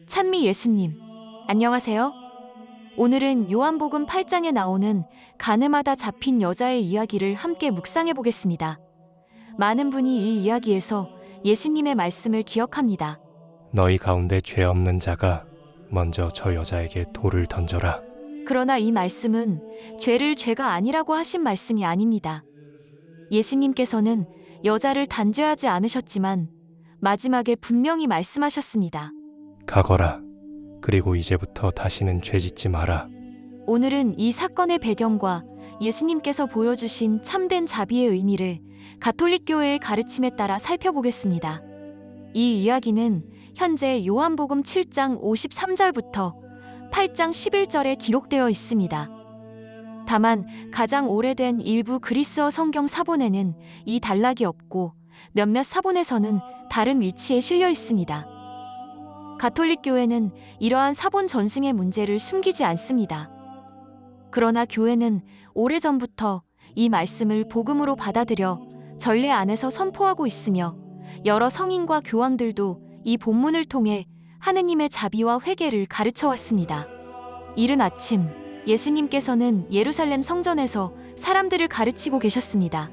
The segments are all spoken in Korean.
찬미 예수님, 안녕하세요. 오늘은 요한복음 8장에 나오는 가늠하다 잡힌 여자의 이야기를 함께 묵상해 보겠습니다. 많은 분이 이 이야기에서 예수님의 말씀을 기억합니다. 너희 가운데 죄 없는 자가 먼저 저 여자에게 돌을 던져라. 그러나 이 말씀은 죄를 죄가 아니라고 하신 말씀이 아닙니다. 예수님께서는 여자를 단죄하지 않으셨지만 마지막에 분명히 말씀하셨습니다. 가거라. 그리고 이제부터 다시는 죄 짓지 마라. 오늘은 이 사건의 배경과 예수님께서 보여주신 참된 자비의 의미를 가톨릭 교회의 가르침에 따라 살펴보겠습니다. 이 이야기는 현재 요한복음 7장 53절부터 8장 11절에 기록되어 있습니다. 다만 가장 오래된 일부 그리스어 성경 사본에는 이 단락이 없고 몇몇 사본에서는 다른 위치에 실려 있습니다. 가톨릭 교회는 이러한 사본 전승의 문제를 숨기지 않습니다. 그러나 교회는 오래전부터 이 말씀을 복음으로 받아들여 전례 안에서 선포하고 있으며 여러 성인과 교황들도 이 본문을 통해 하느님의 자비와 회개를 가르쳐 왔습니다. 이른 아침 예수님께서는 예루살렘 성전에서 사람들을 가르치고 계셨습니다.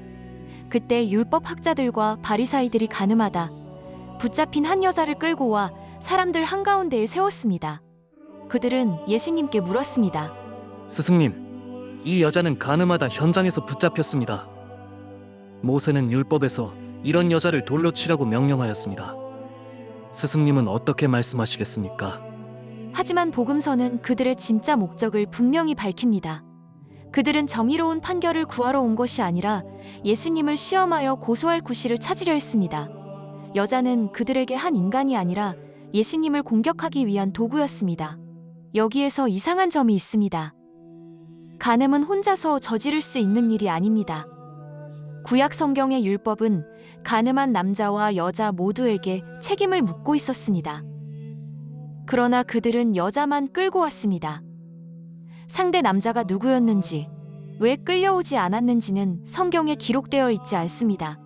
그때 율법 학자들과 바리사이들이 가늠하다 붙잡힌 한 여자를 끌고 와 사람들 한가운데에 세웠습니다. 그들은 예수님께 물었습니다. 스승님, 이 여자는 가늠하다 현장에서 붙잡혔습니다. 모세는 율법에서 이런 여자를 돌로 치라고 명령하였습니다. 스승님은 어떻게 말씀하시겠습니까? 하지만 복음서는 그들의 진짜 목적을 분명히 밝힙니다. 그들은 정의로운 판결을 구하러 온 것이 아니라 예수님을 시험하여 고소할 구실을 찾으려 했습니다. 여자는 그들에게 한 인간이 아니라 예수님을 공격하기 위한 도구였습니다. 여기에서 이상한 점이 있습니다. 간음은 혼자서 저지를 수 있는 일이 아닙니다. 구약 성경의 율법은 간음한 남자와 여자 모두에게 책임을 묻고 있었습니다. 그러나 그들은 여자만 끌고 왔습니다. 상대 남자가 누구였는지, 왜 끌려오지 않았는지는 성경에 기록되어 있지 않습니다.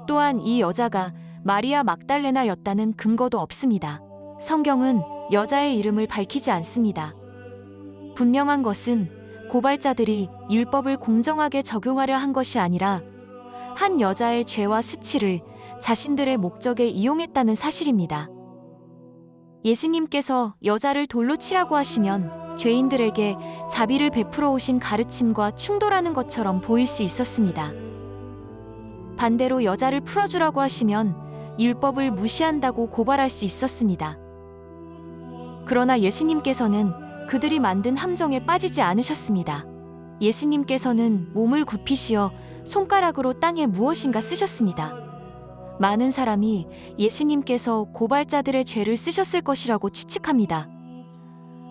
또한 이 여자가 마리아 막달레나였다는 근거도 없습니다. 성경은 여자의 이름을 밝히지 않습니다. 분명한 것은 고발자들이 율법을 공정하게 적용하려 한 것이 아니라 한 여자의 죄와 수치를 자신들의 목적에 이용했다는 사실입니다. 예수님께서 여자를 돌로 치라고 하시면 죄인들에게 자비를 베풀어 오신 가르침과 충돌하는 것처럼 보일 수 있었습니다. 반대로 여자를 풀어주라고 하시면 율법을 무시한다고 고발할 수 있었습니다. 그러나 예수님께서는 그들이 만든 함정에 빠지지 않으셨습니다. 예수님께서는 몸을 굽히시어 손가락으로 땅에 무엇인가 쓰셨습니다. 많은 사람이 예수님께서 고발자들의 죄를 쓰셨을 것이라고 추측합니다.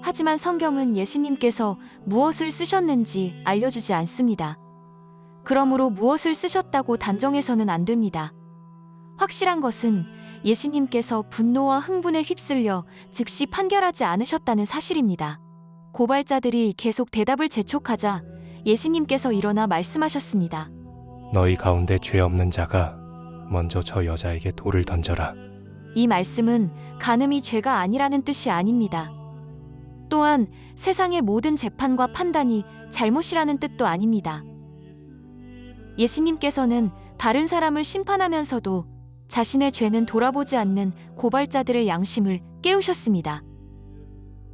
하지만 성경은 예수님께서 무엇을 쓰셨는지 알려주지 않습니다. 그러므로 무엇을 쓰셨다고 단정해서는 안 됩니다. 확실한 것은 예수님께서 분노와 흥분에 휩쓸려 즉시 판결하지 않으셨다는 사실입니다. 고발자들이 계속 대답을 재촉하자 예수님께서 일어나 말씀하셨습니다. 너희 가운데 죄 없는 자가 먼저 저 여자에게 돌을 던져라. 이 말씀은 간음이 죄가 아니라는 뜻이 아닙니다. 또한 세상의 모든 재판과 판단이 잘못이라는 뜻도 아닙니다. 예수님께서는 다른 사람을 심판하면서도 자신의 죄는 돌아보지 않는 고발자들의 양심을 깨우셨습니다.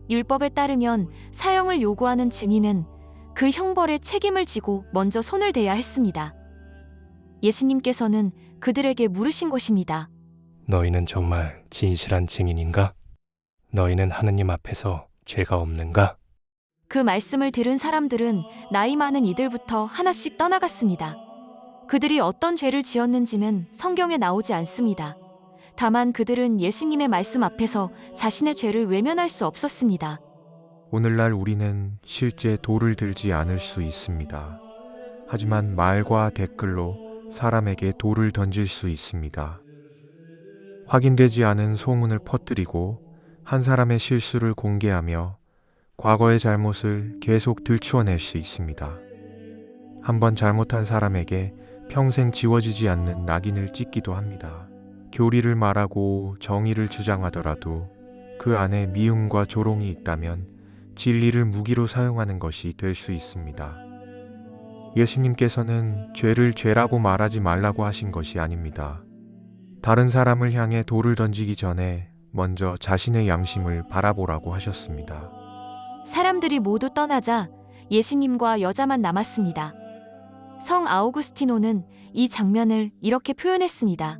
율법에 따르면 사형을 요구하는 증인은 그 형벌에 책임을 지고 먼저 손을 대야 했습니다. 예수님께서는 그들에게 물으신 것입니다. 너희는 정말 진실한 증인인가? 너희는 하느님 앞에서 죄가 없는가? 그 말씀을 들은 사람들은 나이 많은 이들부터 하나씩 떠나갔습니다. 그들이 어떤 죄를 지었는지는 성경에 나오지 않습니다. 다만 그들은 예수님의 말씀 앞에서 자신의 죄를 외면할 수 없었습니다. 오늘날 우리는 실제 돌을 들지 않을 수 있습니다. 하지만 말과 댓글로 사람에게 돌을 던질 수 있습니다. 확인되지 않은 소문을 퍼뜨리고 한 사람의 실수를 공개하며 과거의 잘못을 계속 들추어낼 수 있습니다. 한번 잘못한 사람에게 평생 지워지지 않는 낙인을 찍기도 합니다. 교리를 말하고 정의를 주장하더라도 그 안에 미움과 조롱이 있다면 진리를 무기로 사용하는 것이 될 수 있습니다. 예수님께서는 죄를 죄라고 말하지 말라고 하신 것이 아닙니다. 다른 사람을 향해 돌을 던지기 전에 먼저 자신의 양심을 바라보라고 하셨습니다. 사람들이 모두 떠나자 예수님과 여자만 남았습니다. 성 아우구스티노는 이 장면을 이렇게 표현했습니다.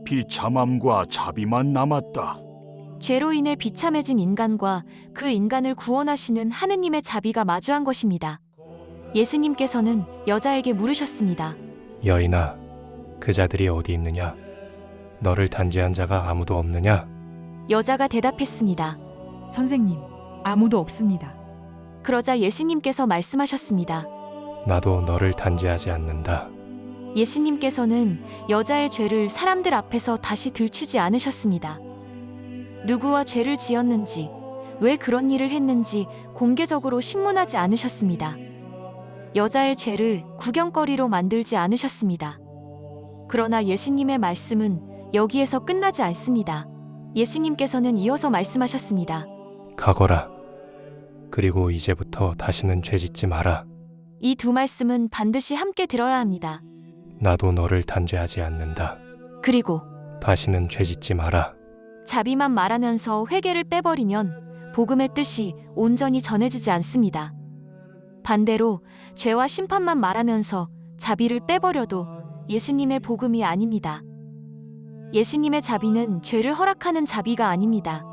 비참함과 자비만 남았다. 죄로 인해 비참해진 인간과 그 인간을 구원하시는 하느님의 자비가 마주한 것입니다. 예수님께서는 여자에게 물으셨습니다. 여인아, 그 자들이 어디 있느냐? 너를 단죄한 자가 아무도 없느냐? 여자가 대답했습니다. 선생님, 아무도 없습니다. 그러자 예수님께서 말씀하셨습니다. 나도 너를 단죄하지 않는다. 예수님께서는 여자의 죄를 사람들 앞에서 다시 들추지 않으셨습니다. 누구와 죄를 지었는지, 왜 그런 일을 했는지 공개적으로 신문하지 않으셨습니다. 여자의 죄를 구경거리로 만들지 않으셨습니다. 그러나 예수님의 말씀은 여기에서 끝나지 않습니다. 예수님께서는 이어서 말씀하셨습니다. 가거라. 그리고 이제부터 다시는 죄짓지 마라. 이 두 말씀은 반드시 함께 들어야 합니다. 나도 너를 단죄하지 않는다. 그리고 다시는 죄짓지 마라. 자비만 말하면서 회개를 빼버리면 복음의 뜻이 온전히 전해지지 않습니다. 반대로 죄와 심판만 말하면서 자비를 빼버려도 예수님의 복음이 아닙니다. 예수님의 자비는 죄를 허락하는 자비가 아닙니다.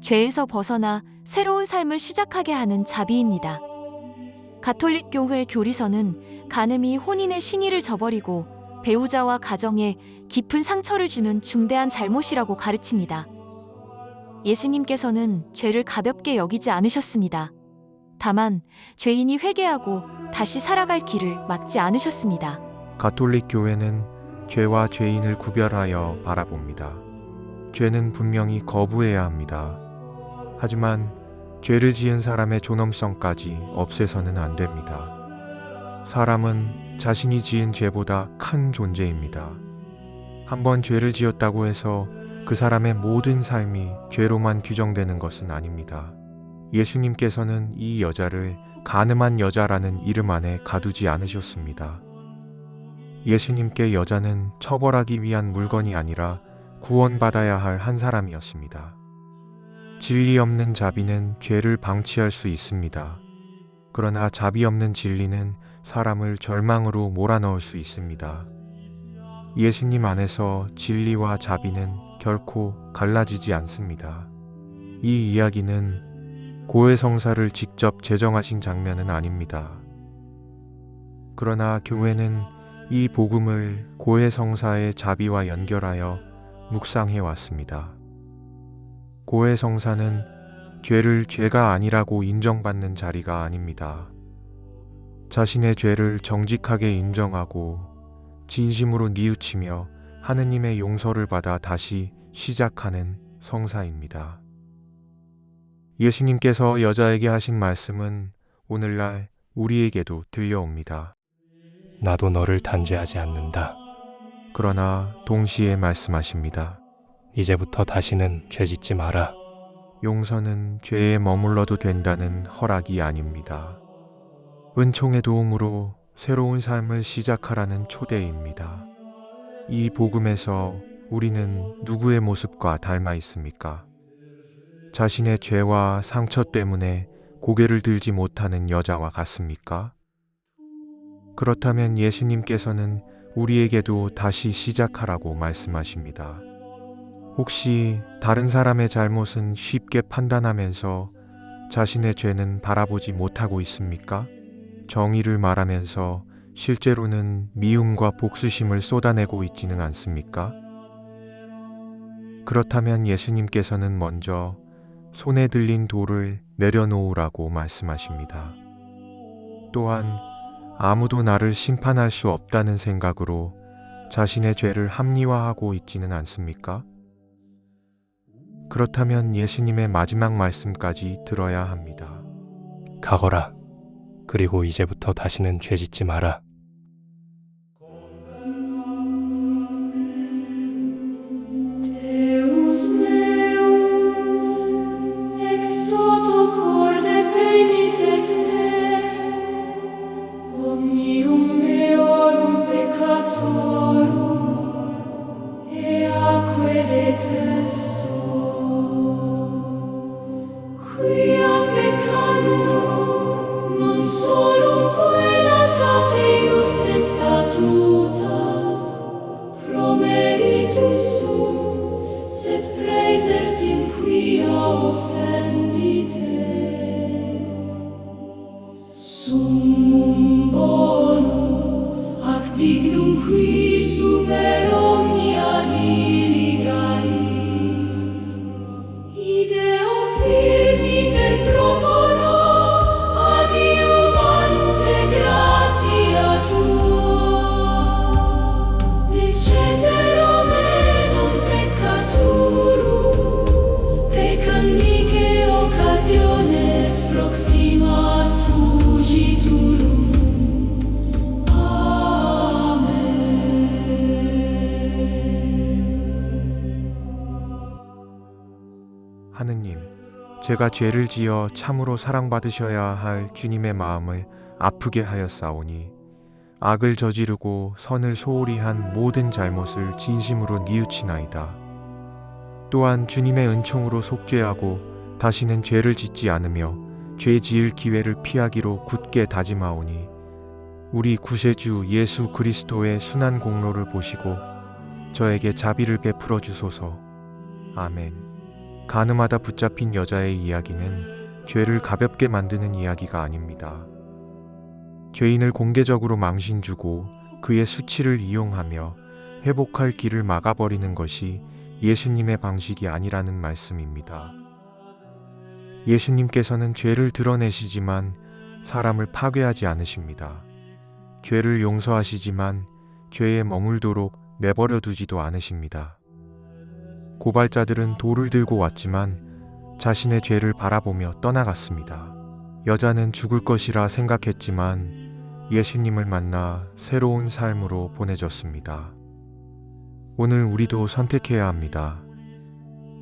죄에서 벗어나 새로운 삶을 시작하게 하는 자비입니다. 가톨릭 교회 교리서는 간음이 혼인의 신의를 저버리고 배우자와 가정에 깊은 상처를 주는 중대한 잘못이라고 가르칩니다. 예수님께서는 죄를 가볍게 여기지 않으셨습니다. 다만 죄인이 회개하고 다시 살아갈 길을 막지 않으셨습니다. 가톨릭 교회는 죄와 죄인을 구별하여 바라봅니다. 죄는 분명히 거부해야 합니다. 하지만 죄를 지은 사람의 존엄성까지 없애서는 안 됩니다. 사람은 자신이 지은 죄보다 큰 존재입니다. 한번 죄를 지었다고 해서 그 사람의 모든 삶이 죄로만 규정되는 것은 아닙니다. 예수님께서는 이 여자를 간음한 여자라는 이름 안에 가두지 않으셨습니다. 예수님께 여자는 처벌하기 위한 물건이 아니라 구원받아야 할 한 사람이었습니다. 진리 없는 자비는 죄를 방치할 수 있습니다. 그러나 자비 없는 진리는 사람을 절망으로 몰아넣을 수 있습니다. 예수님 안에서 진리와 자비는 결코 갈라지지 않습니다. 이 이야기는 고해성사를 직접 제정하신 장면은 아닙니다. 그러나 교회는 이 복음을 고해성사의 자비와 연결하여 묵상해 왔습니다. 고해성사는 죄를 죄가 아니라고 인정받는 자리가 아닙니다. 자신의 죄를 정직하게 인정하고 진심으로 뉘우치며 하느님의 용서를 받아 다시 시작하는 성사입니다. 예수님께서 여자에게 하신 말씀은 오늘날 우리에게도 들려옵니다. 나도 너를 단죄하지 않는다. 그러나 동시에 말씀하십니다. 이제부터 다시는 죄짓지 마라. 용서는 죄에 머물러도 된다는 허락이 아닙니다. 은총의 도움으로 새로운 삶을 시작하라는 초대입니다. 이 복음에서 우리는 누구의 모습과 닮아 있습니까? 자신의 죄와 상처 때문에 고개를 들지 못하는 여자와 같습니까? 그렇다면 예수님께서는 우리에게도 다시 시작하라고 말씀하십니다. 혹시 다른 사람의 잘못은 쉽게 판단하면서 자신의 죄는 바라보지 못하고 있습니까? 정의를 말하면서 실제로는 미움과 복수심을 쏟아내고 있지는 않습니까? 그렇다면 예수님께서는 먼저 손에 들린 돌을 내려놓으라고 말씀하십니다. 또한 아무도 나를 심판할 수 없다는 생각으로 자신의 죄를 합리화하고 있지는 않습니까? 그렇다면 예수님의 마지막 말씀까지 들어야 합니다. 가거라. 그리고 이제부터 다시는 죄짓지 마라. Deus meu, offendite, summum bonum ac dignum qui super omnia diligaris, ideo firmiter propono adiuvante gratia tua, de cetera menum peccaturum, peccandique occasiones proximas fugiturum. 하느님, 제가 죄를 지어 참으로 사랑받으셔야 할 주님의 마음을 아프게 하였사오니 악을 저지르고 선을 소홀히 한 모든 잘못을 진심으로 뉘우치나이다. 또한 주님의 은총으로 속죄하고 다시는 죄를 짓지 않으며 죄 지을 기회를 피하기로 굳게 다짐하오니 우리 구세주 예수 그리스도의 순한 공로를 보시고 저에게 자비를 베풀어 주소서. 아멘. 간음하다 붙잡힌 여자의 이야기는 죄를 가볍게 만드는 이야기가 아닙니다. 죄인을 공개적으로 망신 주고 그의 수치를 이용하며 회복할 길을 막아버리는 것이 예수님의 방식이 아니라는 말씀입니다. 예수님께서는 죄를 드러내시지만 사람을 파괴하지 않으십니다. 죄를 용서하시지만 죄에 머물도록 내버려 두지도 않으십니다. 고발자들은 돌을 들고 왔지만 자신의 죄를 바라보며 떠나갔습니다. 여자는 죽을 것이라 생각했지만 예수님을 만나 새로운 삶으로 보내졌습니다. 오늘 우리도 선택해야 합니다.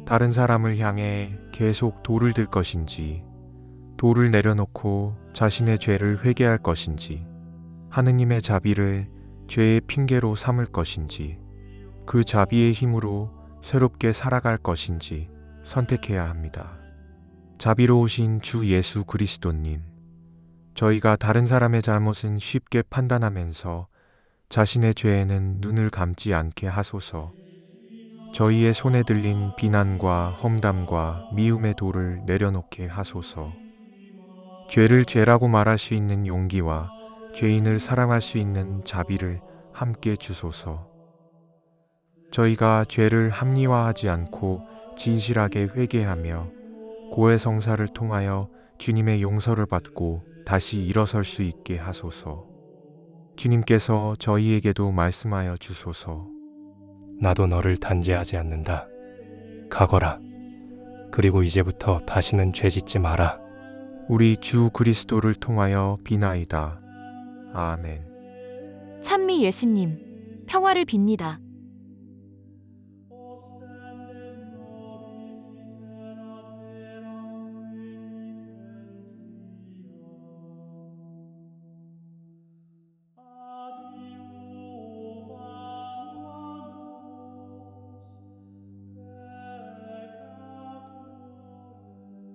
다른 사람을 향해 계속 돌을 들 것인지, 돌을 내려놓고 자신의 죄를 회개할 것인지, 하느님의 자비를 죄의 핑계로 삼을 것인지, 그 자비의 힘으로 새롭게 살아갈 것인지 선택해야 합니다. 자비로우신 주 예수 그리스도님, 저희가 다른 사람의 잘못은 쉽게 판단하면서 자신의 죄에는 눈을 감지 않게 하소서. 저희의 손에 들린 비난과 험담과 미움의 돌을 내려놓게 하소서. 죄를 죄라고 말할 수 있는 용기와 죄인을 사랑할 수 있는 자비를 함께 주소서. 저희가 죄를 합리화하지 않고 진실하게 회개하며 고해성사를 통하여 주님의 용서를 받고 다시 일어설 수 있게 하소서. 주님께서 저희에게도 말씀하여 주소서. 나도 너를 단죄하지 않는다. 가거라. 그리고 이제부터 다시는 죄 짓지 마라. 우리 주 그리스도를 통하여 비나이다. 아멘. 찬미 예수님, 평화를 빕니다.